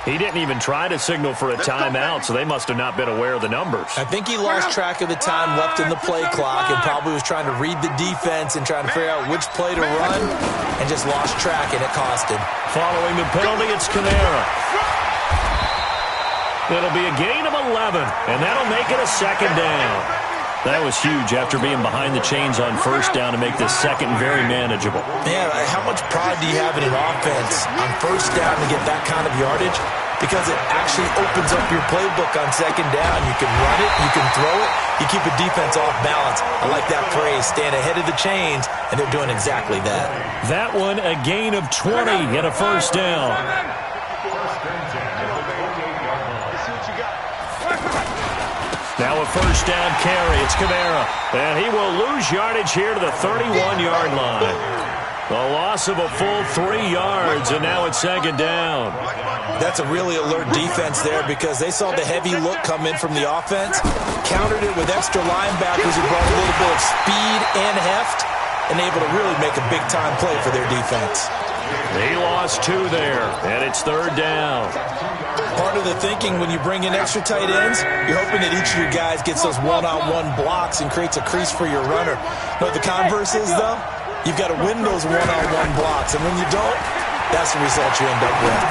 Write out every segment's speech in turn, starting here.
He didn't even try to signal for a timeout, so they must have not been aware of the numbers. I think he lost track of the time left in the play clock and probably was trying to read the defense and trying to figure out which play to run and just lost track, and it cost him. Following the penalty, it's Kamara. It'll be a gain of 11, and that'll make it a second down. That was huge after being behind the chains on first down to make this second very manageable. Man, how much pride do you have in an offense on first down to get that kind of yardage? Because it actually opens up your playbook on second down. You can run it, you can throw it, you keep a defense off balance. I like that phrase, stand ahead of the chains, and they're doing exactly that. That one, a gain of 20 and a first down. Now a first down carry. It's Kamara. And he will lose yardage here to the 31-yard line. A loss of a full 3 yards, and now it's second down. That's a really alert defense there because they saw the heavy look come in from the offense, countered it with extra linebackers who brought a little bit of speed and heft, and able to really make a big-time play for their defense. He lost 2 there, and it's third down. Part of the thinking when you bring in extra tight ends, you're hoping that each of your guys gets those one-on-one blocks and creates a crease for your runner. What the converse is, though? You've got to win those one-on-one blocks, and when you don't, that's the result you end up with.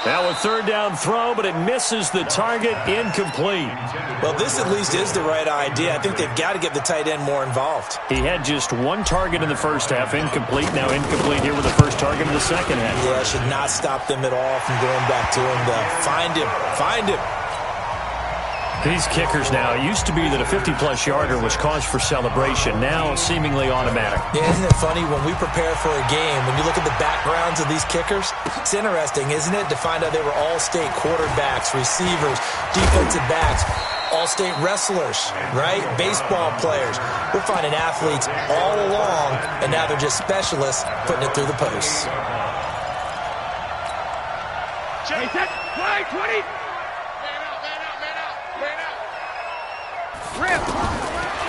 Now a third down throw, but it misses the target, incomplete. Well, this at least is the right idea. I think they've got to get the tight end more involved. He had just 1 target in the first half, incomplete. Now incomplete here with the first target in the second half. Yeah, should not stop them at all from going back to him to find him. These kickers now, it used to be that a 50-plus yarder was cause for celebration. Now seemingly automatic. Yeah, isn't it funny when we prepare for a game, when you look at the backgrounds of these kickers, it's interesting, isn't it, to find out they were all-state quarterbacks, receivers, defensive backs, all-state wrestlers, right? Baseball players. We're finding athletes all along, and now they're just specialists putting it through the posts. Chase it, play 20.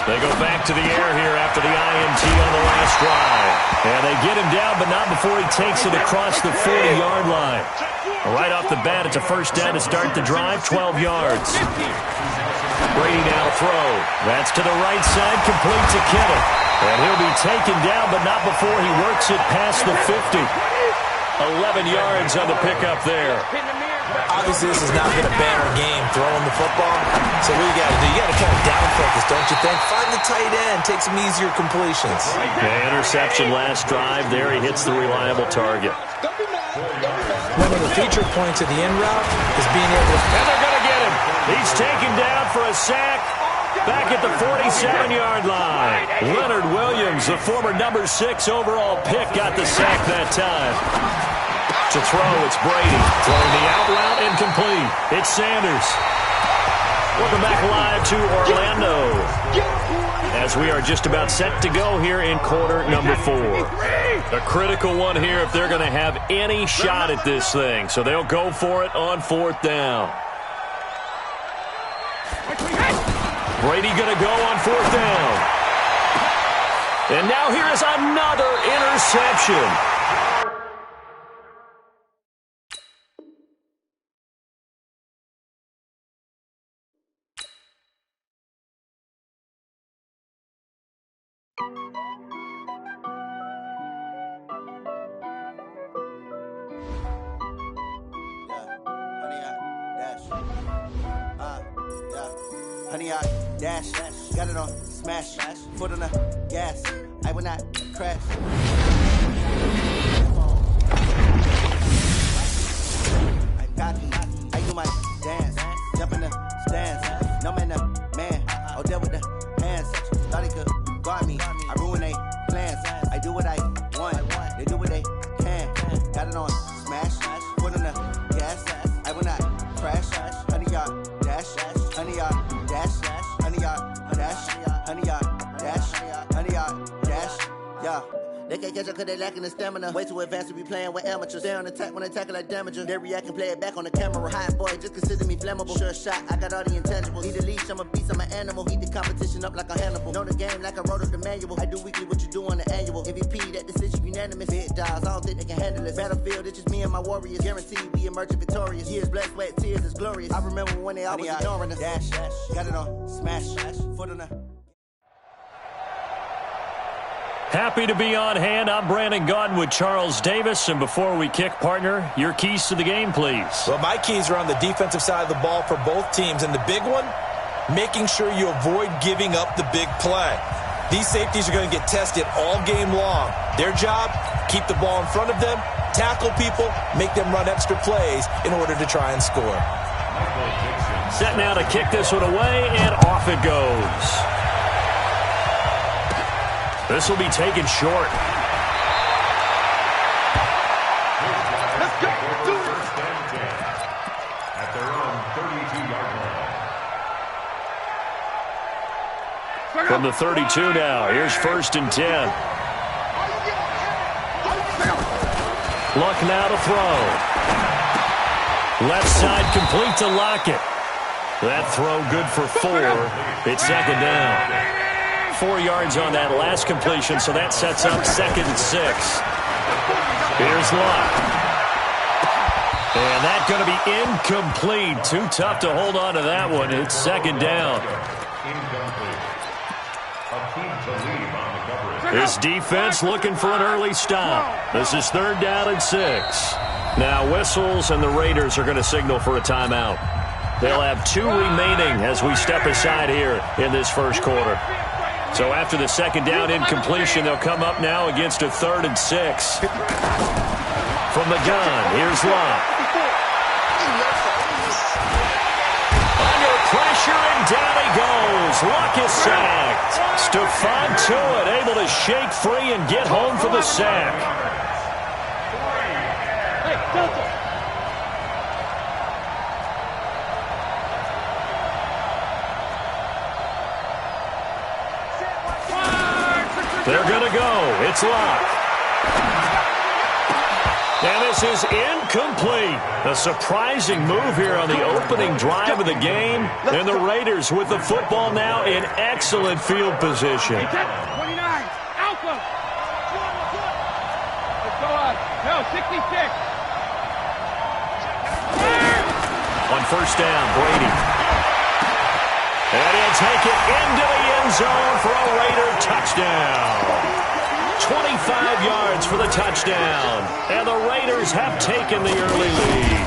They go back to the air here after the INT on the last drive. And they get him down, but not before he takes it across the 40-yard line. Right off the bat, it's a first down to start the drive, 12 yards. Brady now throw. That's to the right side, complete to Kittle. And he'll be taken down, but not before he works it past the 50. 11 yards on the pickup there. Obviously, this has not been a banner game throwing the football. So what you got to do? You got to kind of down focus, don't you think? Find the tight end, take some easier completions. Yeah, interception last drive. There he hits the reliable target. One of the feature points of the end route is being able to... And they're going to get him. He's taken down for a sack back at the 47-yard line. Leonard Williams, the former number 6 overall pick, got the sack that time. To throw, it's Brady. Throwing the out route, incomplete. It's Sanders. Welcome back live to Orlando, as we are just about set to go here in quarter number 4. A critical one here if they're going to have any shot at this thing. So they'll go for it on 4th down. Brady going to go on 4th down. And now here is another interception. Honey, I dash, got it on smash, foot on the gas, I will not crash. I got me, I do my dance, jump in the stands, no man, the man, oh, there with the hands, thought he could guard me, I ruin they plans, I do what I want, they do what they can, got it on smash, foot on the gas, I will not crash, honey, y'all dash, honey, y'all dash, honey, y'all dash, honey, y'all dash, honey, y'all dash, yeah. They can't catch up cause they lacking the stamina. Way too advanced to be playing with amateurs. Stay on attack when they tackle like damager. They react and play it back on the camera. Hot boy, just consider me flammable. Sure shot, I got all the intangibles. Need a leash, I'm a beast, I'm an animal. Heat the competition up like a Hannibal. Know the game like I wrote up the manual. I do weekly what you do on the annual. MVP, that decision unanimous. Big dogs, I don't think they can handle it. Battlefield, it's just me and my warriors. Guaranteed we emerging victorious. Years, blood, sweat, tears, is glorious. I remember when they always ignoring us. Dash, got it on, smash, foot on the... Happy to be on hand. I'm Brandon Gaudin with Charles Davis. And before we kick, partner, your keys to the game, please. Well, my keys are on the defensive side of the ball for both teams. And the big one, making sure you avoid giving up the big play. These safeties are going to get tested all game long. Their job, keep the ball in front of them, tackle people, make them run extra plays in order to try and score. Set now to kick this one away, and off it goes. This will be taken short. Let's go. Do it. At their own 32-yard line. From the 32 now, here's 1st and 10. Luck now to throw. Left side complete to Lockett. That throw good for 4. It's 2nd down. 4 yards on that last completion, so that sets up 2nd and 6. Here's Luck. And that's going to be incomplete. Too tough to hold on to that one. It's 2nd down. This defense looking for an early stop. This is 3rd down and 6. Now whistles, and the Raiders are going to signal for a timeout. They'll have 2 remaining as we step aside here in this first quarter. So after the 2nd down incompletion, they'll come up now against a 3rd and 6. From the gun, here's Luck. Under pressure, and down he goes. Luck is sacked. Stephon Tuitt able to shake free and get home for the sack. They're going to go. It's Luck. And this is incomplete. A surprising move here on the opening drive of the game. And the Raiders with the football now in excellent field position. 29. Alpha. Let's go on. No, 66. On 1st down, Brady. And he'll take it into the end zone for a Raider touchdown. 25 yards for the touchdown. And the Raiders have taken the early lead.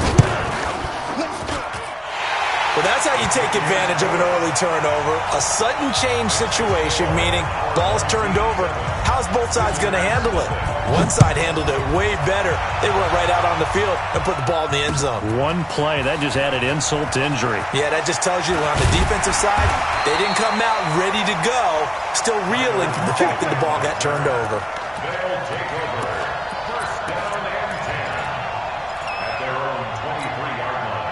Well, that's how you take advantage of an early turnover. A sudden change situation, meaning ball's turned over. How's both sides going to handle it? One side handled it way better. They went right out on the field and put the ball in the end zone. One play, that just added insult to injury. Yeah, that just tells you on the defensive side, they didn't come out ready to go, still reeling from the fact that the ball got turned over. They'll take over. 1st down and 10. At their own 23-yard line.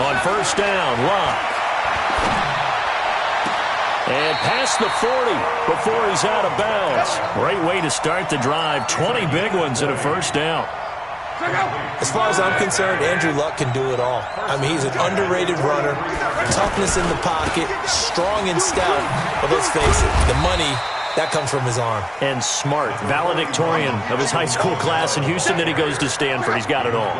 On 1st down, Luck. And past the 40 before he's out of bounds. Great way to start the drive. 20 big ones in a 1st down. As far as I'm concerned, Andrew Luck can do it all. I mean, he's an underrated runner, toughness in the pocket, strong and stout. But let's face it, the money, that comes from his arm. And smart, valedictorian of his high school class in Houston. Then he goes to Stanford. He's got it all.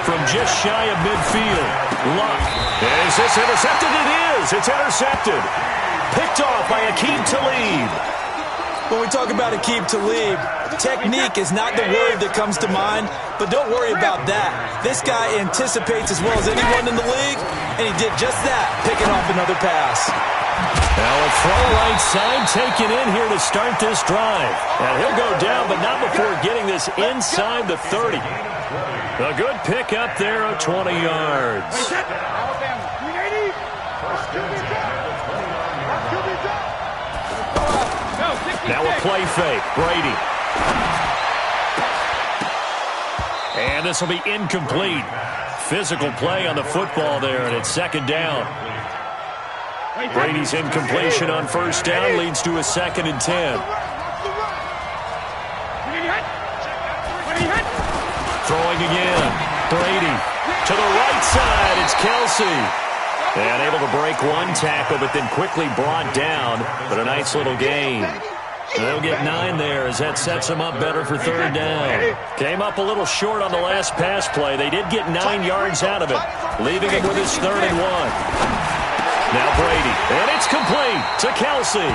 From just shy of midfield, Luck. Is this intercepted? It is. It's intercepted. Picked off by Aqib Talib. When we talk about Aqib Talib, technique is not the word that comes to mind, but don't worry about that. This guy anticipates as well as anyone in the league, and he did just that, picking off another pass. Now a throw right side taken in here to start this drive. And he'll go down, but not before getting this inside the 30. A good pick up there of 20 yards. Now a play fake. Brady. And And this will be incomplete. Physical play on the football there, and it's second down. Brady's incompletion on first down leads to a 2nd and 10. Throwing again. Brady to the right side. It's Kelsey. And able to break one tackle, but then quickly brought down. But a nice little gain. They'll get 9 there as that sets them up better for third down. Came up a little short on the last pass play. They did get 9 yards out of it, leaving him with his 3rd and 1. Now Brady, and it's complete to Kelsey.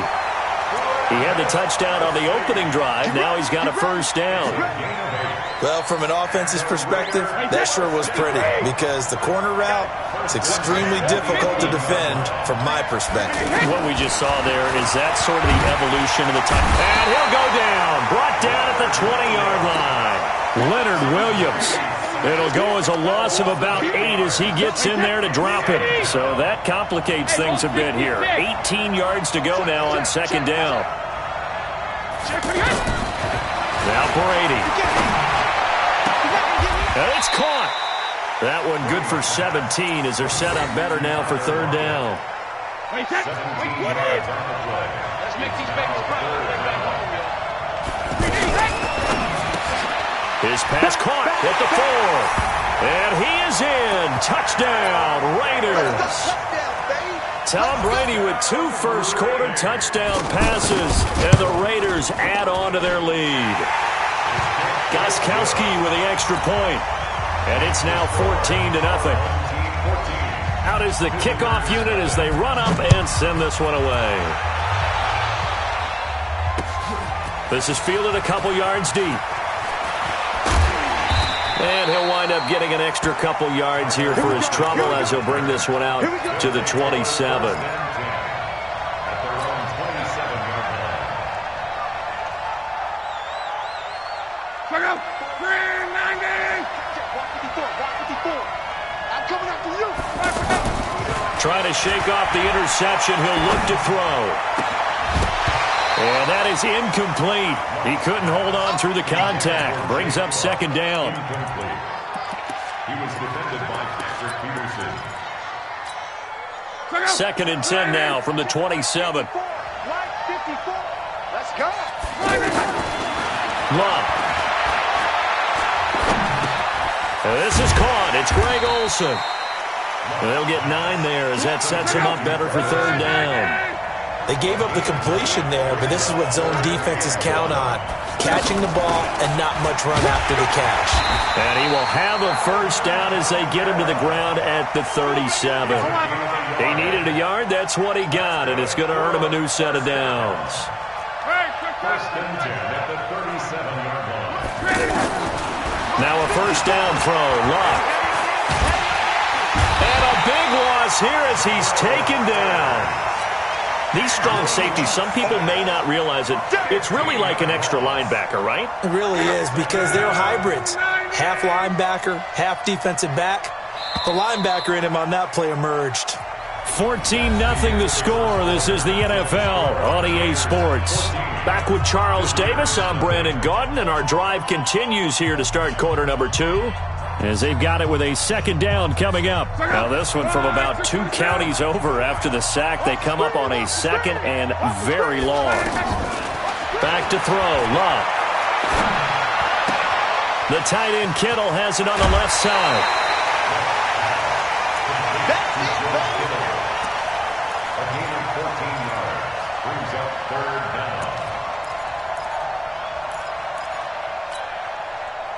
He had the touchdown on the opening drive. Now he's got a first down. Well, from an offense's perspective, that sure was pretty because the corner route is extremely difficult to defend from my perspective. What we just saw there is that sort of the evolution of the time. And he'll go down. Brought down at the 20-yard line. Leonard Williams. It'll go as a loss of about 8 as he gets in there to drop it. So that complicates things a bit here. 18 yards to go now on second down. Now Brady. And it's caught. That one good for 17 as they're set up better now for third down. Let's make these babies proud. His pass caught at the 4. And he is in. Touchdown, Raiders. Tom Brady with 2 first-quarter touchdown passes, and the Raiders add on to their lead. Gostkowski with the extra point, and it's now 14-0. Out is the kickoff unit as they run up and send this one away. This is fielded a couple yards deep. And he'll wind up getting an extra couple yards here for his trouble as he'll bring this one out to the 27. Trying to shake off the interception. He'll look to throw. And that is incomplete. He couldn't hold on through the contact. Brings up second down. He was defended by Patrick Peterson. 2nd and 10 now from the 27. Let's go. Love. This is caught. It's Greg Olsen. They'll get 9 there as that sets him up better for third down. They gave up the completion there, but this is what zone defenses count on. Catching the ball and not much run after the catch. And he will have a first down as they get him to the ground at the 37. He needed a yard. That's what he got, and it's going to earn him a new set of downs. First and 10 at the 37-yard line. Now a first down throw. Luck. And a big loss here as he's taken down. These strong safeties, some people may not realize it. It's really like an extra linebacker, right? It really is because they're hybrids. Half linebacker, half defensive back. The linebacker in him on that play emerged. 14-0 the score. This is the NFL on EA Sports. Back with Charles Davis, I'm Brandon Gaudin, and our drive continues here to start quarter number 2. As they've got it with a second down coming up. Now this one from about 2 counties over after the sack. They come up on a second and very long. Back to throw. Love. The tight end Kittle has it on the left side. A gain of 14 yards. Brings up third down.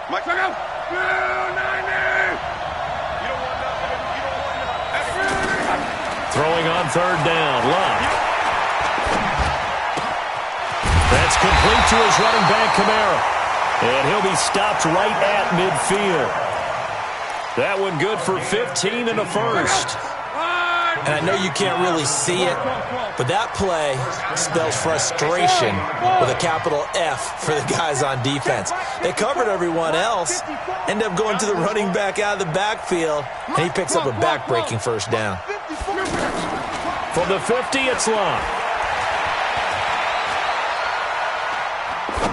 Mike, check out. Throwing on third down. Love. That's complete to his running back, Kamara. And he'll be stopped right at midfield. That one good for 15 and a first. And I know you can't really see it, but that play spells frustration with a capital F for the guys on defense. They covered everyone else, end up going to the running back out of the backfield, and he picks up a back-breaking first down. From the 50, it's Love.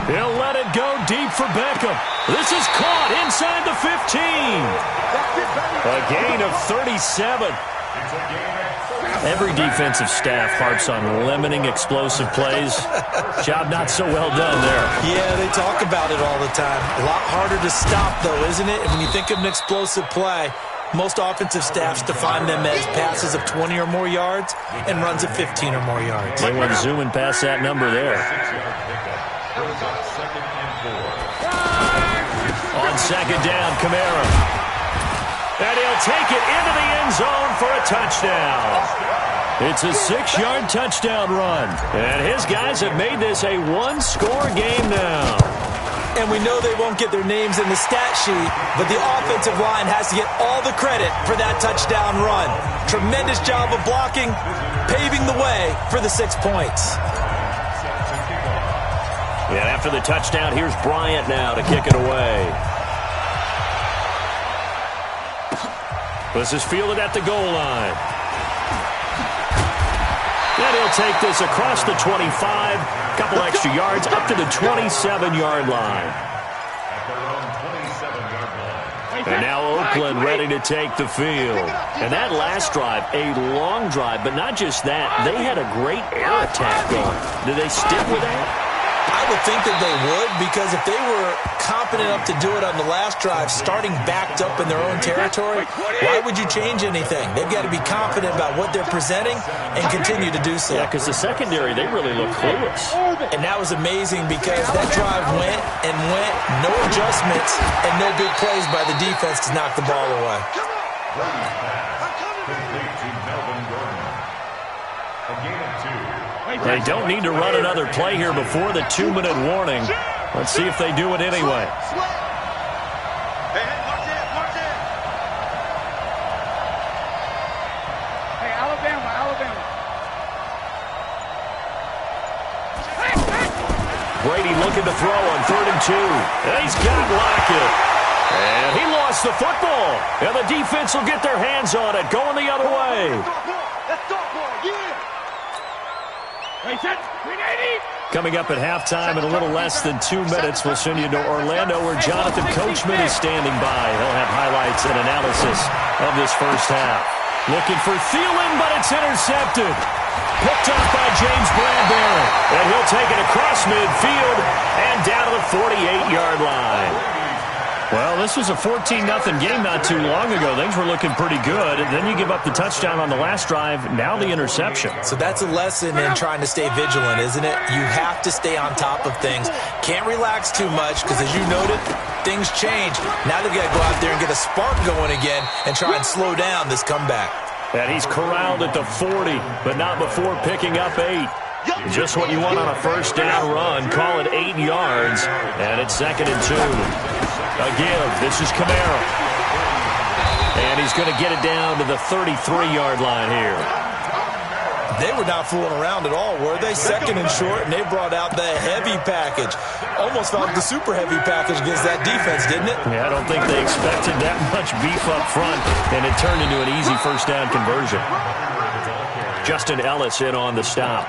He'll let it it go deep for Beckham. This is caught inside the 15. A gain of 37. Every defensive staff harps on limiting explosive plays. Job not so well done there. Yeah, they talk about it all the time. A lot harder to stop, though, isn't it? And when you think of an explosive play, most offensive staffs define them as passes of 20 or more yards and runs of 15 or more yards. They went zooming past that number there. On second down, Kamara. And he'll take it into the end zone for a touchdown. It's a 6-yard touchdown run. And his guys have made this a one-score game now. And we know they won't get their names in the stat sheet, but the offensive line has to get all the credit for that touchdown run. Tremendous job of blocking, paving the way for the 6 points. And after the touchdown, here's Bryant now to kick it away. This is fielded at the goal line. And he'll take this across the 25, a couple extra yards, up to the 27-yard line. And now Oakland ready to take the field. And that last drive, a long drive, but not just that. They had a great air attack going. Do they stick with that? I would think that they would, because if they were confident enough to do it on the last drive, starting backed up in their own territory, why would you change anything? They've got to be confident about what they're presenting and continue to do so. Yeah, because the secondary, they really look clueless. And that was amazing because that drive went and went, no adjustments, and no big plays by the defense to knock the ball away. They don't need to run another play here before the 2-minute warning. Let's see if they do it anyway. Hey, Alabama. Brady looking to throw on 3rd and 2. And he's got Lockett. And he lost the football. And the defense will get their hands on it, going the other way. Coming up at halftime in a little less than 2 minutes, we'll send you to Orlando where Jonathan Coachman is standing by. He'll have highlights and analysis of this first half. Looking for Thielen, but it's intercepted. Picked up by James Bradbury. And he'll take it across midfield and down to the 48-yard line. Well, this was a 14-0 game not too long ago. Things were looking pretty good. And then you give up the touchdown on the last drive, now the interception. So that's a lesson in trying to stay vigilant, isn't it? You have to stay on top of things. Can't relax too much because, as you noted, things change. Now they've got to go out there and get a spark going again and try and slow down this comeback. And he's corralled at the 40, but not before picking up 8. Just what you want on a first down run. Call it 8 yards, and it's 2nd and 2. Again, this is Kamara. And he's going to get it down to the 33-yard line here. They were not fooling around at all, were they? 2nd and short, and they brought out the heavy package. Almost felt like the super heavy package against that defense, didn't it? Yeah, I don't think they expected that much beef up front, and it turned into an easy first down conversion. Justin Ellis in on the stop.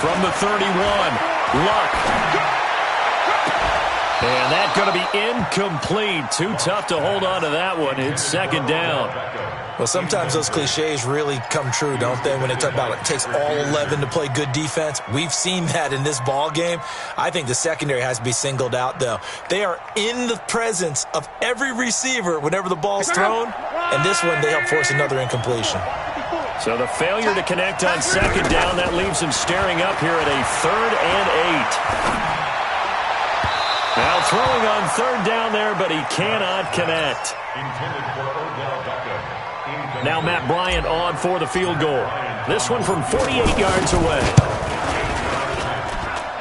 From the 31, Luck. And that's going to be incomplete. Too tough to hold on to that one. It's 2nd down. Well, sometimes those cliches really come true, don't they, when they talk about it takes all 11 to play good defense. We've seen that in this ball game. I think the secondary has to be singled out, though. They are in the presence of every receiver whenever the ball's thrown, and this one they help force another incompletion. So the failure to connect on 2nd down, that leaves him staring up here at a 3rd and 8. Now throwing on 3rd down there, but he cannot connect. Now Matt Bryant on for the field goal. This one from 48 yards away.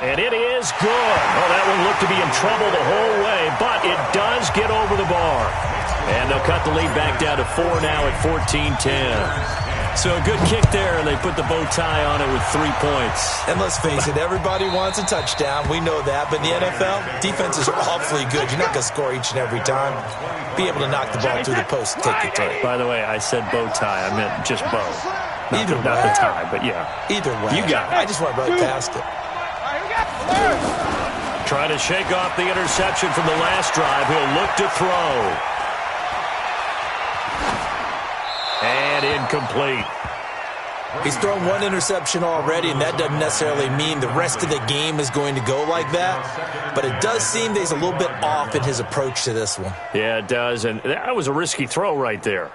And it is good. Oh, that one looked to be in trouble the whole way, but it does get over the bar. And they'll cut the lead back down to 4 now at 14-10. So a good kick there, and they put the bow tie on it with 3 points. And let's face it, everybody wants a touchdown. We know that. But in the NFL, defenses are awfully good. You're not going to score each and every time. Be able to knock the ball through the post and take the turn. By the way, I said bow tie. I meant just bow. Not the tie, but yeah. Either way. You got it. I just went right past it. Trying to shake off the interception from the last drive. He'll look to throw. And incomplete. He's thrown one interception already, and that doesn't necessarily mean the rest of the game is going to go like that. But it does seem that he's a little bit off in his approach to this one. Yeah, it does, and that was a risky throw right there.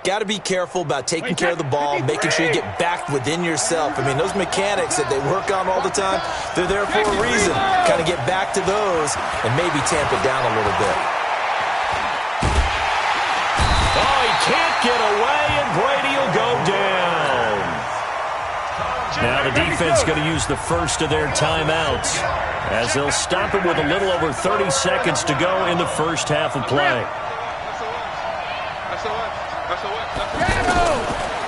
Got to be careful about taking care of the ball, making sure you get back within yourself. I mean, those mechanics that they work on all the time, they're there for a reason. Kind of get back to those and maybe tamp it down a little bit. Oh, he can't get away, and Brady will go down. Now the defense going to use the first of their timeouts as they'll stop it with a little over 30 seconds to go in the first half of play.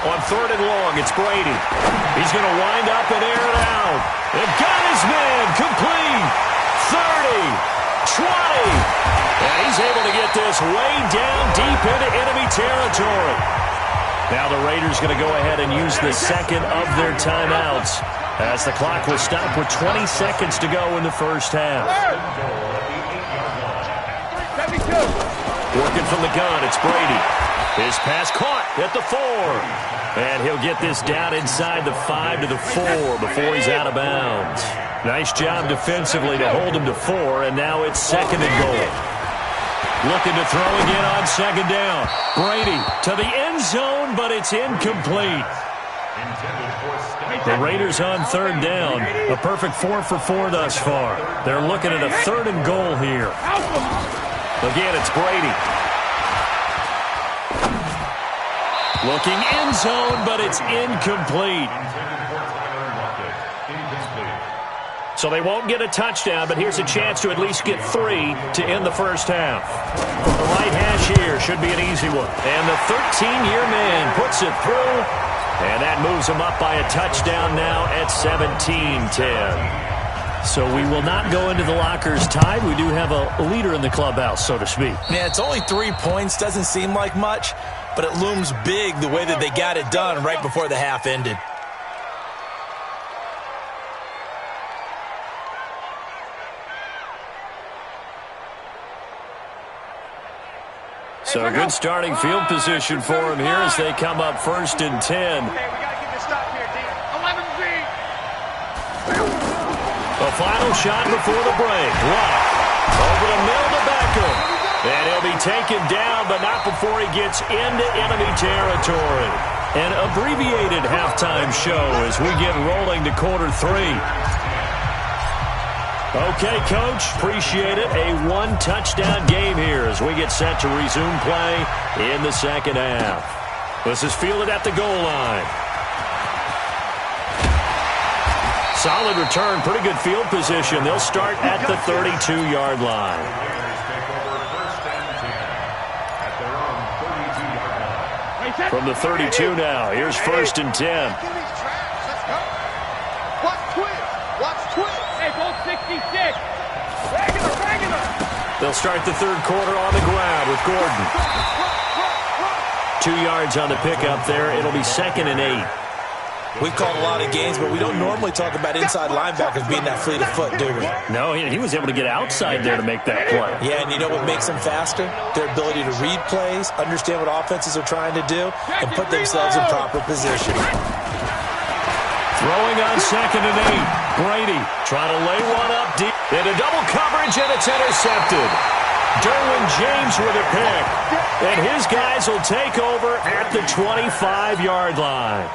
On 3rd and long, it's Brady. He's going to wind up and air it out. They've got his man complete. 30, 20. And he's able to get this way down deep into enemy territory. Now the Raiders going to go ahead and use the second of their timeouts as the clock will stop with 20 seconds to go in the first half. Working from the gun, it's Brady. His pass caught at the 4. And he'll get this down inside the 5 to the 4 before he's out of bounds. Nice job defensively to hold him to 4, and now it's 2nd and goal. Looking to throw again on 2nd down. Brady to the end zone, but it's incomplete. The Raiders on 3rd down. A perfect 4 for 4 thus far. They're looking at a 3rd and goal here. Again, it's Brady. Looking end zone, but it's incomplete. So they won't get a touchdown, but here's a chance to at least get 3 to end the first half. From the right hash here, should be an easy one. And the 13-year man puts it through, and that moves him up by a touchdown now at 17-10. So we will not go into the lockers tied. We do have a leader in the clubhouse, so to speak. Yeah, it's only 3 points. Doesn't seem like much, but it looms big the way that they got it done right before the half ended. So a good starting field position for him here as they come up 1st and 10. Okay, we got to get this stop here, D. 11-Z. A final shot before the break. Love over the middle to Beckham. And he'll be taken down, but not before he gets into enemy territory. An abbreviated halftime show as we get rolling to quarter 3. Okay, Coach, appreciate it. A 1-touchdown game here as we get set to resume play in the second half. This is fielded at the goal line. Solid return, pretty good field position. They'll start at the 32-yard line. From the 32 now, here's 1st and 10. They'll start the 3rd quarter on the ground with Gordon. 2 yards on the pickup there. It'll be 2nd and 8. We've called a lot of games, but we don't normally talk about inside linebackers being that fleet of foot, do we? No, he was able to get outside there to make that play. Yeah, and you know what makes them faster? Their ability to read plays, understand what offenses are trying to do, and put themselves in proper position. Throwing on 2nd and 8. Brady trying to lay one up deep. Into double coverage, and it's intercepted. Derwin James with a pick. And his guys will take over at the 25-yard line.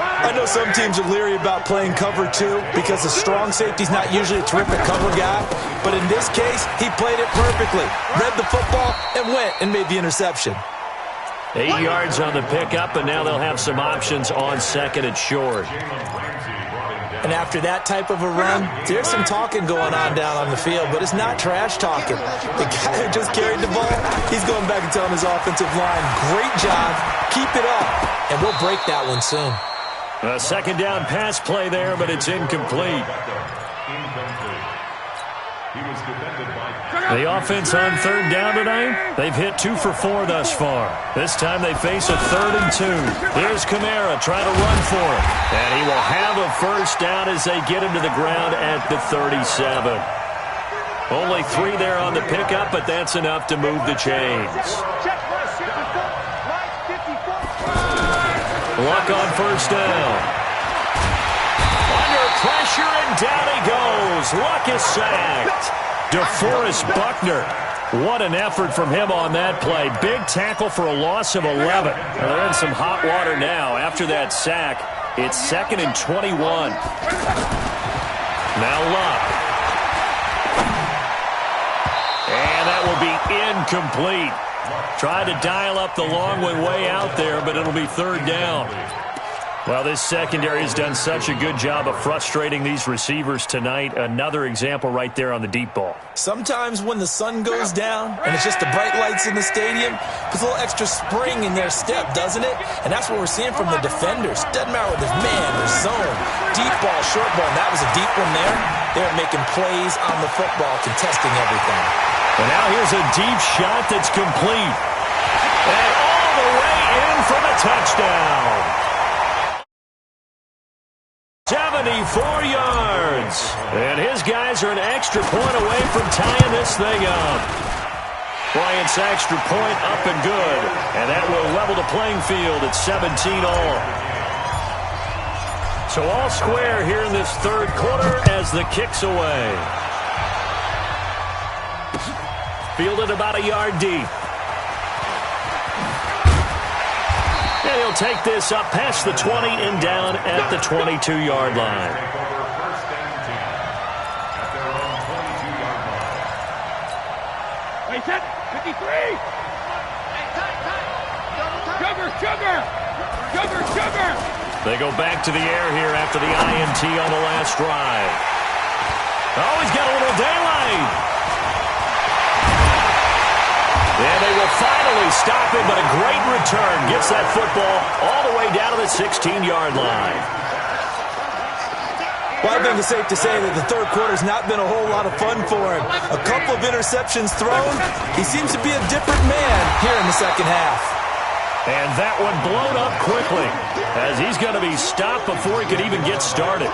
I know some teams are leery about playing cover 2 because the strong safety's not usually a terrific cover guy. But in this case, he played it perfectly. Read the football and went and made the interception. 8 yards on the pickup, and now they'll have some options on 2nd and short. And after that type of a run, there's some talking going on down on the field, but it's not trash talking. The guy who just carried the ball, he's going back and telling his offensive line, great job, keep it up, and we'll break that one soon. A second down pass play there, but it's incomplete. The offense on third down tonight, they've hit 2 for 4 thus far. This time they face a 3rd and 2. Here's Kamara trying to run for it. And he will have a first down as they get him to the ground at the 37. Only 3 there on the pickup, but that's enough to move the chains. Luck on first down. Under pressure, and down he goes. Luck is sacked. DeForest Buckner. What an effort from him on that play. Big tackle for a loss of 11. Well, they're in some hot water now. After that sack, it's 2nd and 21. Now Luck. And that will be incomplete. Tried to dial up the long one way out there, but it'll be 3rd down. Well, this secondary has done such a good job of frustrating these receivers tonight. Another example right there on the deep ball. Sometimes when the sun goes down and it's just the bright lights in the stadium, puts a little extra spring in their step, doesn't it? And that's what we're seeing from the defenders. Doesn't matter whether it's man or zone, deep ball, short ball. And that was a deep one there. They're making plays on the football, contesting everything. And now here's a deep shot that's complete. And all the way in for the touchdown. 74 yards. And his guys are an extra point away from tying this thing up. Bryant's extra point up and good. And that will level the playing field at 17 all. So all square here in this 3rd quarter as the kick's away. Fielded about a yard deep. And he'll take this up past the 20 and down at the 22-yard line. Wait, set. 53. Sugar. They go back to the air here after the INT on the last drive. Oh, he's got a little daylight. And they will finally stop him, but a great return gets that football all the way down to the 16-yard line. Well, I think it's safe to say that the 3rd quarter's not been a whole lot of fun for him. A couple of interceptions thrown. He seems to be a different man here in the 2nd half. And that one blown up quickly as he's going to be stopped before he could even get started.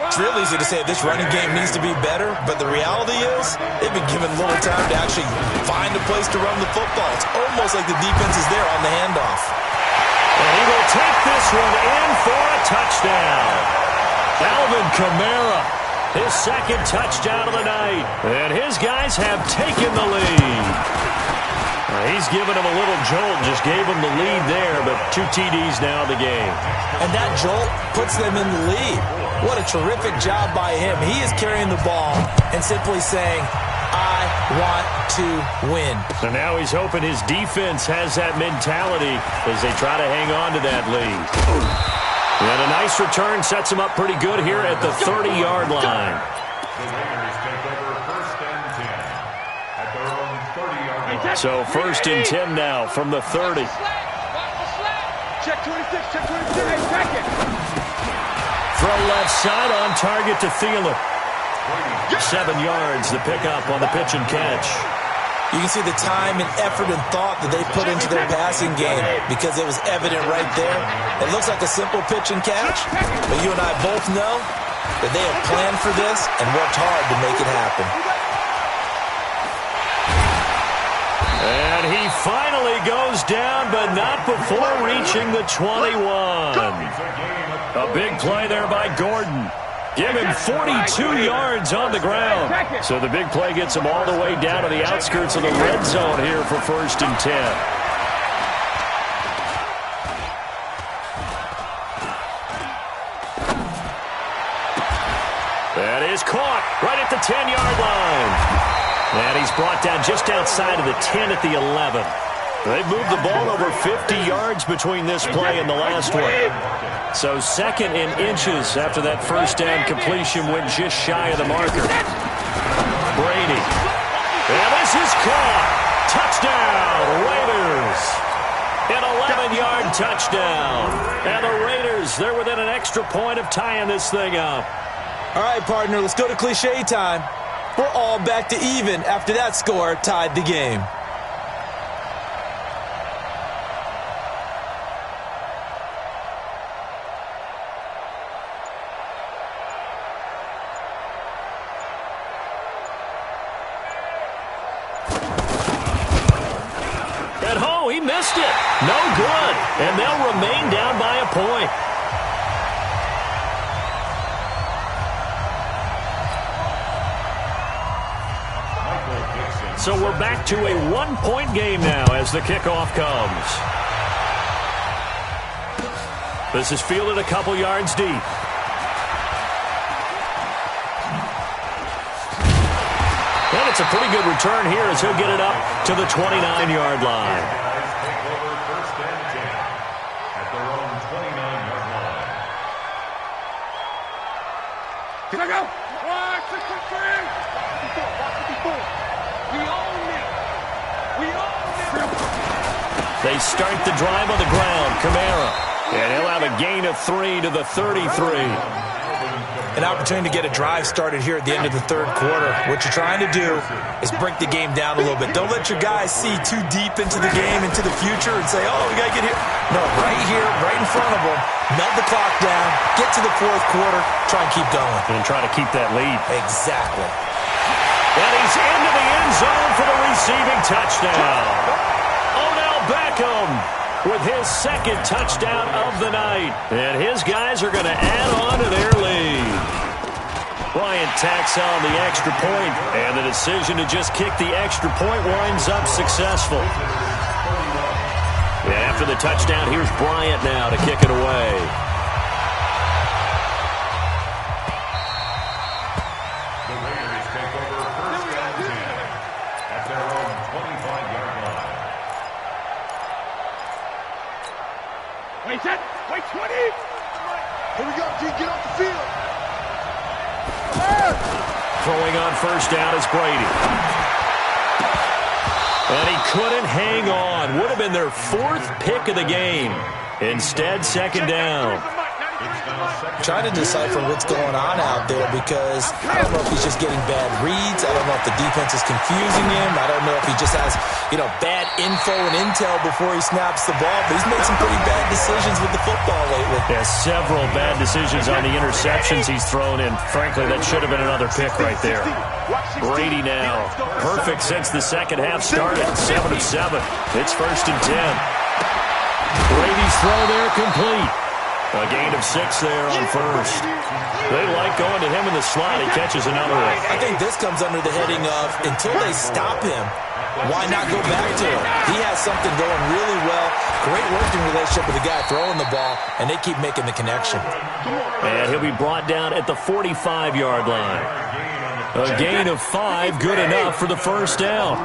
It's real easy to say this running game needs to be better, but the reality is they've been given little time to actually find a place to run the football. It's almost like the defense is there on the handoff. And he will take this one in for a touchdown. Alvin Kamara, his 2nd touchdown of the night. And his guys have taken the lead. He's given him a little jolt, just gave him the lead there, but 2 TDs now in the game. And that jolt puts them in the lead. What a terrific job by him. He is carrying the ball and simply saying, I want to win. So now he's hoping his defense has that mentality as they try to hang on to that lead. And a nice return sets him up pretty good here at the 30-yard line. So 1st and 10 now from the 30. Check 26, check 26. Check it. Throw left side on target to Thielen. 7 yards, the pickup on the pitch and catch. You can see the time and effort and thought that they put into their passing game because it was evident right there. It looks like a simple pitch and catch, but you and I both know that they have planned for this and worked hard to make it happen. And he finally goes down, but not before reaching the 21. A big play there by Gordon. Give him 42 yards on the ground. So the big play gets him all the way down to the outskirts of the red zone here for 1st and 10. That is caught right at the 10-yard line. And he's brought down just outside of the 10 at the 11. They've moved the ball over 50 yards between this play and the last one. So second in inches after that first down completion went just shy of the marker. Brady. And this is caught. Touchdown, Raiders. An 11-yard touchdown. And the Raiders, they're within an extra point of tying this thing up. All right, partner, let's go to cliche time. We're all back to even after that score tied the game. He missed it. No good. And they'll remain down by a point. So we're back to a one-point game now as the kickoff comes. This is fielded a couple yards deep. And it's a pretty good return here as he'll get it up to the 29-yard line. Here I go. 1, 6, 3. We own it. We own it. They start the drive on the ground. Kamara. And he'll have a gain of 3 to the 33. An opportunity to get a drive started here at the end of the third quarter. What you're trying to do is break the game down a little bit. Don't let your guys see too deep into the game, into the future, and say, oh, we got to get here. No, right here, right in front of them, melt the clock down, get to the fourth quarter, try and keep going. And try to keep that lead. Exactly. And he's into the end zone for the receiving touchdown. Odell Beckham with his second touchdown of the night. And his guys are going to add on to their lead. Bryant tacks on the extra point, and the decision to just kick the extra point winds up successful. And after the touchdown, here's Bryant now to kick it away. The Raiders take over first down 10 at their own 25-yard line. Wait, set. Wait, 20. Here we go, G. Get off the field. Throwing on first down is Brady. And he couldn't hang on. Would have been their fourth pick of the game. Instead, second down. Trying to decipher what's going on out there because I don't know if he's just getting bad reads. I don't know if the defense is confusing him. I don't know if he just has, bad info and intel before he snaps the ball. But he's made some pretty bad decisions with the football lately. Yeah, several bad decisions on the interceptions he's thrown in. Frankly, that should have been another pick right there. Brady now. Perfect since the second half started. 7 of 7. It's first and 10. Brady's throw there complete. A gain of 6 there on first. They like going to him in the slot. He catches another one. I think this comes under the heading of until they stop him, why not go back to him? He has something going really well. Great working relationship with the guy throwing the ball, and they keep making the connection. And he'll be brought down at the 45-yard line. A gain of 5, good enough for the first down.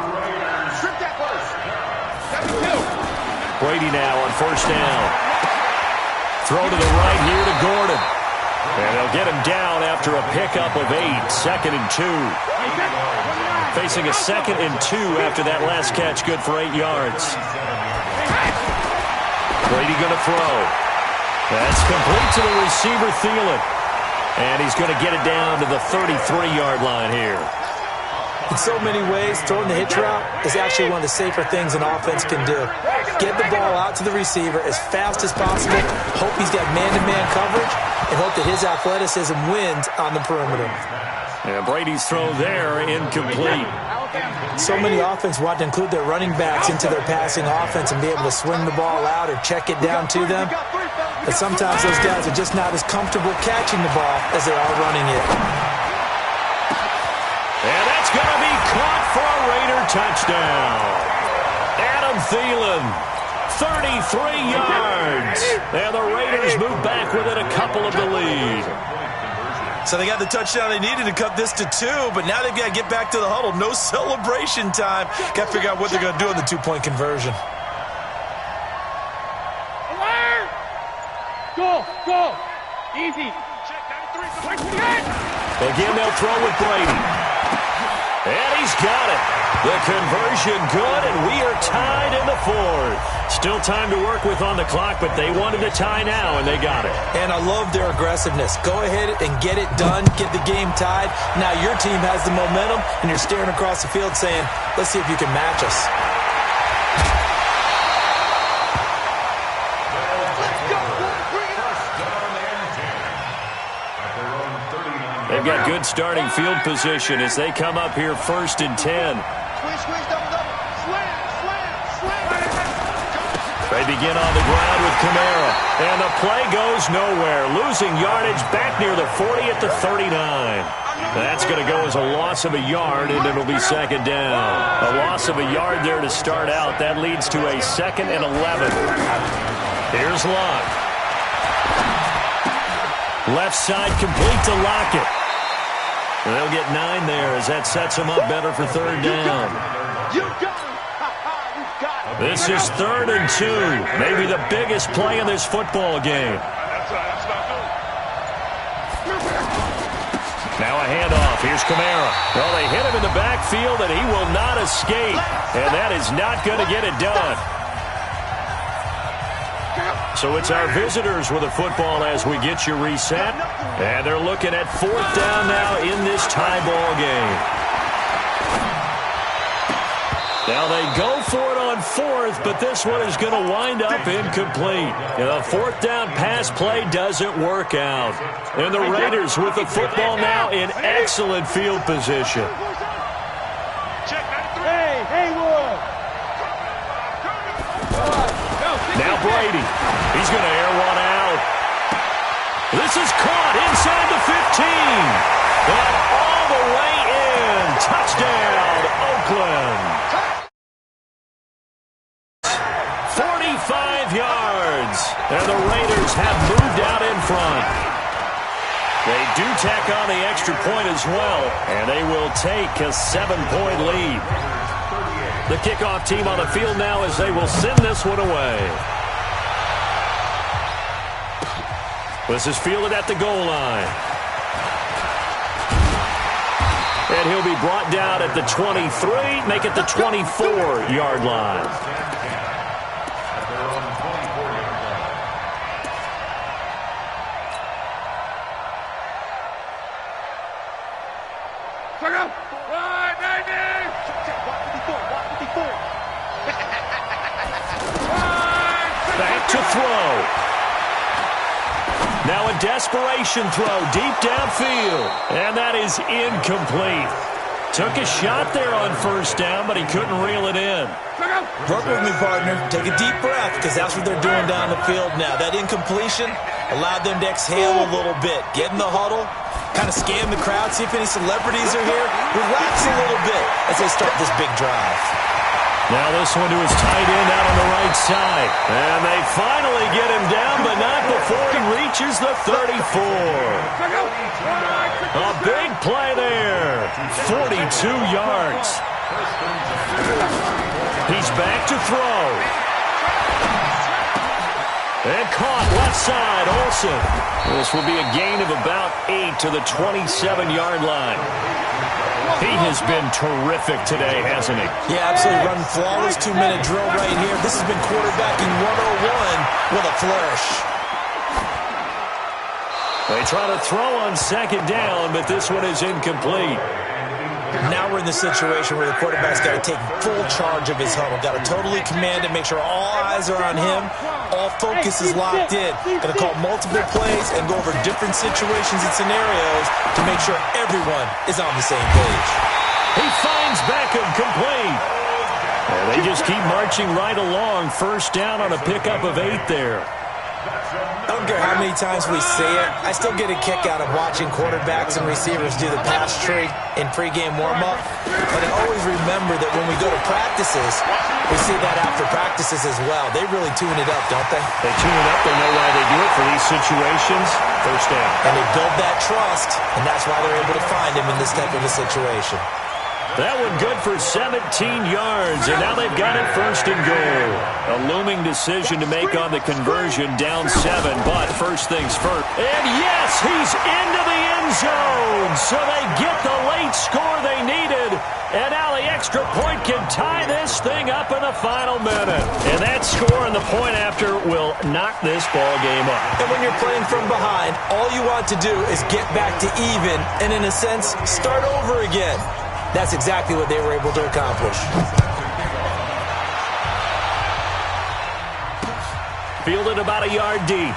Brady now on first down. Throw to the right here to Gordon. And they'll get him down after a pickup of 8. Second and 2. Facing a second and 2 after that last catch, good for 8 yards. Brady going to throw. That's complete to the receiver, Thielen. And he's going to get it down to the 33-yard line here. In so many ways, throwing the hitch route is actually one of the safer things an offense can do. Get the ball out to the receiver as fast as possible, hope he's got man-to-man coverage, and hope that his athleticism wins on the perimeter. And Brady's throw there, incomplete. So many offense want to include their running backs into their passing offense and be able to swing the ball out or check it down to them. But sometimes those guys are just not as comfortable catching the ball as they are running it. And that's going to be caught for a Raider touchdown. Adam Thielen, 33 yards. And the Raiders move back within a couple of the lead. So they got the touchdown they needed to cut this to 2, but now they've got to get back to the huddle. No celebration time. Got to figure out what they're going to do on the 2-point conversion. Go. Easy. Again, they'll throw with Brady. And he's got it. The conversion good, and we are tied in the fourth. Still time to work with on the clock, but they wanted to tie now, and they got it. And I love their aggressiveness. Go ahead and get it done, get the game tied. Now your team has the momentum, and you're staring across the field saying, let's see if you can match us. They've got good starting field position as they come up here 1st and 10. They begin on the ground with Kamara. And the play goes nowhere. Losing yardage back near the 40 at the 39. That's going to go as a loss of a yard, and it'll be 2nd down. A loss of a yard there to start out. That leads to a 2nd and 11. Here's Locke. Left side complete to Lockett. They'll get 9 there as that sets them up better for 3rd down. This is 3rd and 2. Maybe the biggest play in this football game. Now a handoff. Here's Kamara. Well, they hit him in the backfield, and he will not escape. And that is not going to get it done. So it's our visitors with the football as we get you reset. And they're looking at 4th down now in this tie ball game. Now they go for it on 4th, but this one is going to wind up incomplete. The 4th down pass play doesn't work out. And the Raiders with the football now in excellent field position. Hey, Haywood. Now Brady. He's going to air one out. This is caught inside the 15. And all the way in. Touchdown, Oakland. 45 yards. And the Raiders have moved out in front. They do tack on the extra point as well. And they will take a 7-point lead. The kickoff team on the field now as they will send this one away. This is fielded at the goal line. And he'll be brought down at the 23, make it the 24-yard line. Back to throw. Now a desperation throw deep downfield. And that is incomplete. Took a shot there on 1st down, but he couldn't reel it in. Work with me, partner. Take a deep breath, because that's what they're doing down the field now. That incompletion allowed them to exhale a little bit. Get in the huddle, kind of scan the crowd, see if any celebrities are here. Relax a little bit as they start this big drive. Now this one to his tight end out on the right side. And they finally get him down, but not before he reaches the 34. A big play there. 42 yards. He's back to throw. And caught left side, Olsen. This will be a gain of about 8 to the 27-yard line. He has been terrific today, hasn't he? Yeah, absolutely. Running flawless 2-minute drill right here. This has been quarterbacking 101 with a flourish. They try to throw on 2nd down, but this one is incomplete. Now we're in the situation where the quarterback's got to take full charge of his huddle. Got to totally command it, make sure all eyes are on him. All focus is locked in. Going to call multiple plays and go over different situations and scenarios to make sure everyone is on the same page. He finds Beckham complete. And they just keep marching right along. 1st down on a pickup of 8 there. I don't care how many times we say it, I still get a kick out of watching quarterbacks and receivers do the pass tree in pregame warm-up. But I always remember that when we go to practices, we see that after practices as well. They really tune it up, don't they? They tune it up. They know why they do it for these situations. 1st down. And they build that trust, and that's why they're able to find him in this type of a situation. That one good for 17 yards, and now they've got it 1st and goal. A looming decision to make on the conversion, down 7, but first things first. And yes, he's into the end zone, so they get the late score they needed. And now the extra point can tie this thing up in the final minute. And that score and the point after will knock this ball game up. And when you're playing from behind, all you want to do is get back to even and, in a sense, start over again. That's exactly what they were able to accomplish. Fielded about a yard deep.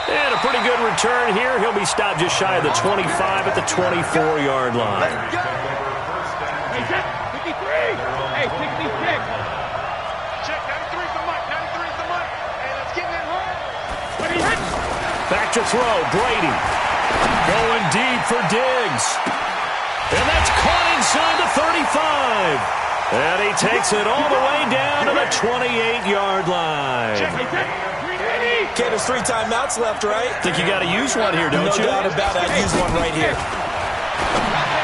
And a pretty good return here. He'll be stopped just shy of the 25 at the 24-yard line. Hey, check. 53. Hey, 66. Check. 93 for Mike. 93 for Mike. Hey, let's get that hard. But he hit. Back to throw. Brady. Going deep for Diggs. And that's caught inside the 35. And he takes it all the way down to the 28-yard line. Ken, there's 3 timeouts left, right? Think you got to use one here, don't you? No doubt about it. I'd use one right here.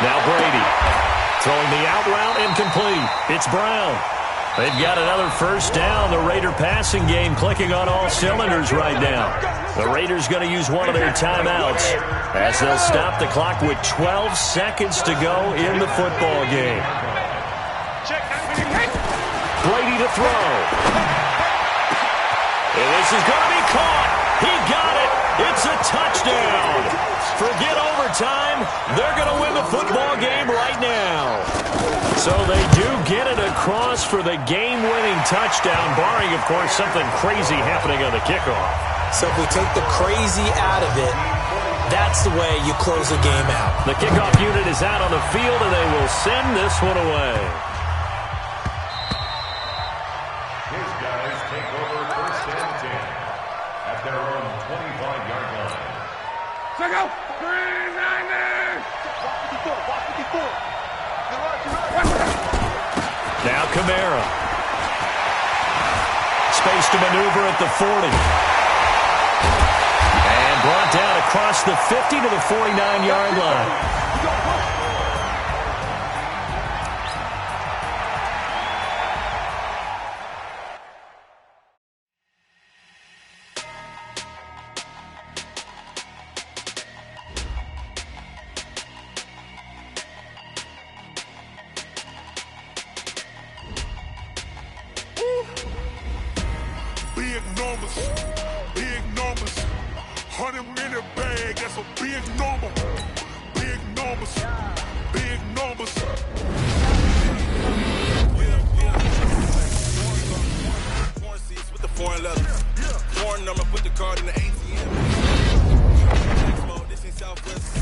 Now Brady throwing the out route incomplete. It's Brown. They've got another first down. The Raider passing game clicking on all cylinders right now. The Raiders going to use one of their timeouts as they'll stop the clock with 12 seconds to go in the football game. Brady to throw. And this is going to be caught. He got it. It's a touchdown. Forget overtime. They're going to win the football game right now. So they do get it across for the game-winning touchdown, barring, of course, something crazy happening on the kickoff. So if we take the crazy out of it, that's the way you close a game out. The kickoff unit is out on the field, and they will send this one away. His guys take over first and 10 at their own 25-yard line. Check out. 49ers. Walk 54. Now Kamara. Space to maneuver at the 40. And brought down across the 50 to the 49-yard line. Big numbers, 100-minute bag, that's a big number. Big numbers, big numbers. Foreign seats with the foreign leathers. Foreign number, put the card in the ATM. This ain't Southwest.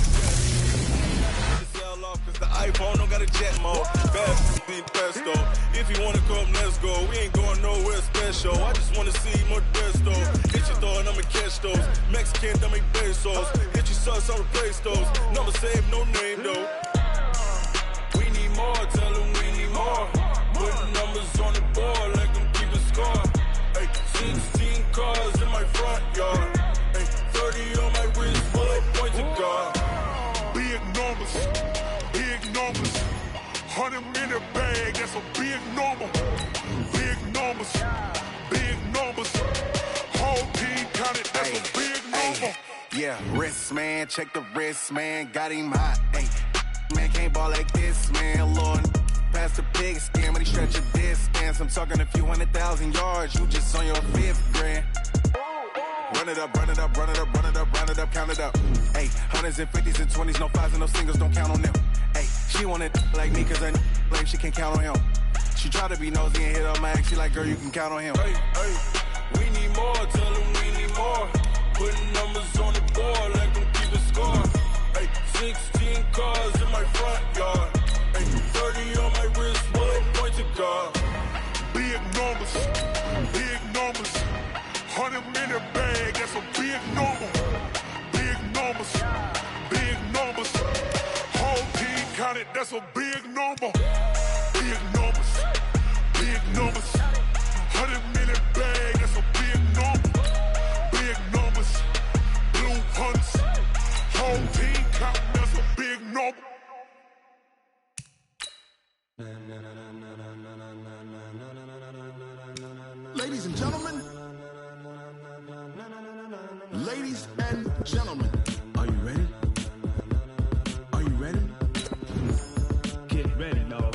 Sell off cause the iPhone don't got a jet mode. Fast be the best though. If you wanna come, let's go. We ain't going nowhere special. I just wanna see more dress though. Hit your throw and I'ma catch those. Mexican, I make pesos. Hit your sauce, I'll replace those. Number save, no name though. We need more, tell them we need more. Put numbers on the board, like them keep a score. Ay, 16 cars in my front yard. Ay, 30 on my wrist, bullet point to God. Big numbers, 100-minute bag, that's a big number. Big numbers, whole team counted, that's a big number. Yeah, wrist man, check the wrist man, got him hot. Ay, man can't ball like this, man. Lord, past the big scam when he stretch a distance. I'm talking a few 100,000 yards, you just on your 5th grand. Run it up, run it up, run it up, run it up, round it up, count it up. Ay, hundreds and 50s and 20s, no 5s and no singles, don't count on them. Ay, she wanted like me cause her like she can count on him. She tried to be nosy and hit her max, she like, girl, you can count on him. Hey, we need more, tell them we need more. Putting numbers on the board, like them keep a score. Hey, 16 cars in my front yard. Hey, 30 on my wrist, bullet point to God. Big numbers, 100-minute bag, that's a big number. Big numbers, whole team counted, that's a big number. Big numbers, 100-minute bag, that's a big number. Big numbers, blue hunts, whole team counted, that's a big number. Ladies and gentlemen. Ladies and gentlemen. Are you ready? Are you ready? Get ready, y'all.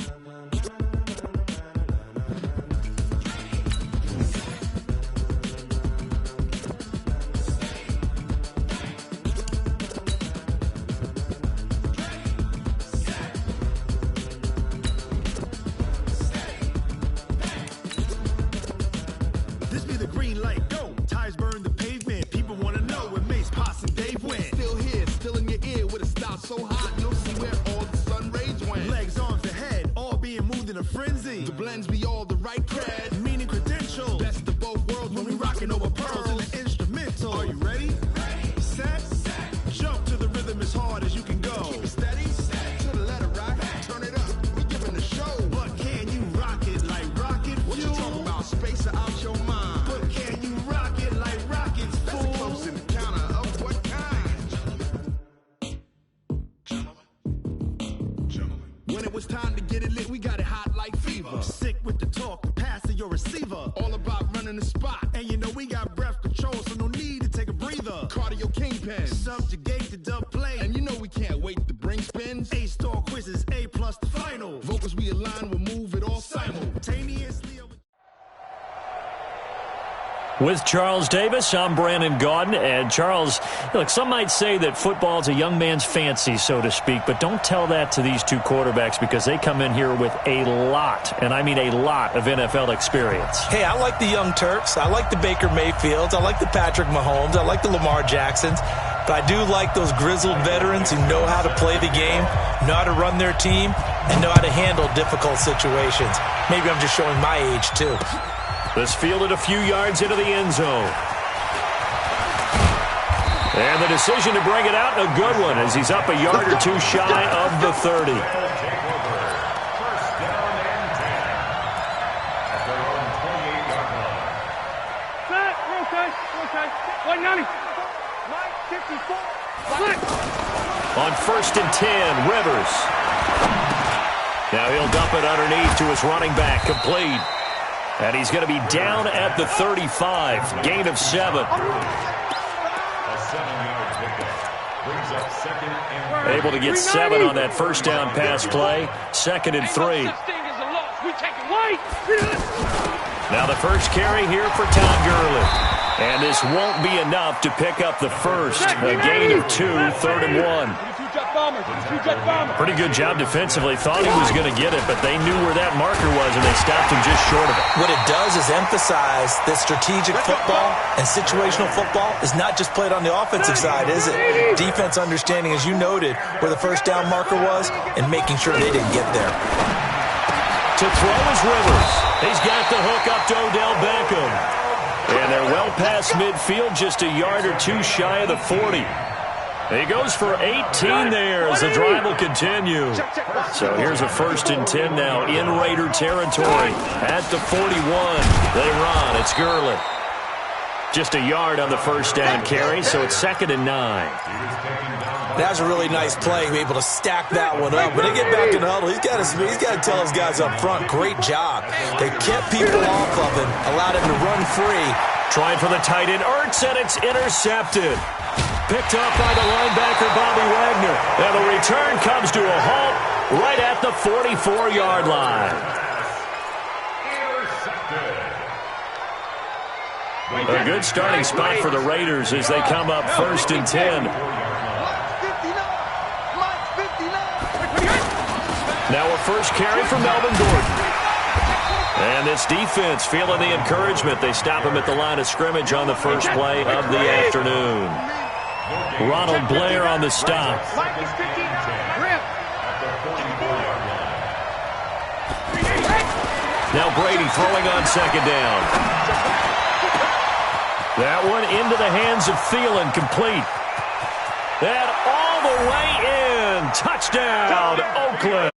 This be the green light, go. Tires burn the pavement. People want to know where Mace, Pops, and Dave went. Still here, still in your ear with a style so hot, you'll see where all the sun rays went. Legs, arms, and head, all being moved in a frenzy. The blends be all the right cred, meaning credentials. Best of both worlds when we rockin' over pearls in the instrumental. Are you ready? Set. Jump to the rhythm as hard as you can go. Keep it steady, to the letter rock. Turn it up, we giving the show. But can you rock it like rocket fuel? What you talking about? Space out your mind. But can you rock it like rockets, fool? That's a close encounter of what kind? When it was time to get it lit, we got it hot like fever. Sick with the talk, the pass to your receiver. All about running the spot. And you know we got breath control, so no need to take a breather. Cardio kingpin, subjugate the dub play. And you know we can't wait to bring spins. A-star quizzes, A+ the final. Vocals we align, we'll move it all simultaneously. With Charles Davis, I'm Brandon Gaudin. And Charles, look, some might say that football is a young man's fancy, so to speak, but don't tell that to these two quarterbacks because they come in here with a lot, and I mean a lot, of NFL experience. Hey, I like the young Turks. I like the Baker Mayfields. I like the Patrick Mahomes. I like the Lamar Jacksons. But I do like those grizzled veterans who know how to play the game, know how to run their team, and know how to handle difficult situations. Maybe I'm just showing my age, too. This fielded a few yards into the end zone. And the decision to bring it out, a good one, as he's up a yard or two shy of the 30. On 1st and 10, Rivers. Now he'll dump it underneath to his running back, complete. And he's going to be down at the 35, gain of 7. A 7-yard pickup brings up 2nd and Able to get 7 on that first down pass play, 2nd and 3. Now the first carry here for Todd Gurley. And this won't be enough to pick up the first. A gain of 2, 3rd and 1. Pretty good job defensively. Thought he was going to get it, but they knew where that marker was, and they stopped him just short of it. What it does is emphasize that strategic football and situational football is not just played on the offensive side, is it? Defense understanding, as you noted, where the first down marker was and making sure they didn't get there. To throw is Rivers. He's got the hook up to Odell Beckham. And they're well past midfield, just a yard or two shy of the 40. He goes for 18 there as the drive will continue. So here's a 1st and 10 now in Raider territory. At the 41, they run. It's Gurley. Just a yard on the first down carry, so it's 2nd and 9. That's a really nice play, be able to stack that one up. When they get back in the huddle, he's got to tell his guys up front, great job. They kept people off of him, allowed him to run free. Trying for the tight end, Ertz, and it's intercepted. Picked up by the linebacker, Bobby Wagner. And the return comes to a halt right at the 44-yard line. A good starting spot for the Raiders as they come up 1st and 10. Now a first carry for Melvin Gordon. And this defense feeling the encouragement. They stop him at the line of scrimmage on the first play of the afternoon. Ronald Blair on the stop. Now Brady throwing on 2nd down. That one into the hands of Thielen, complete. And all the way in. Touchdown, Oakland.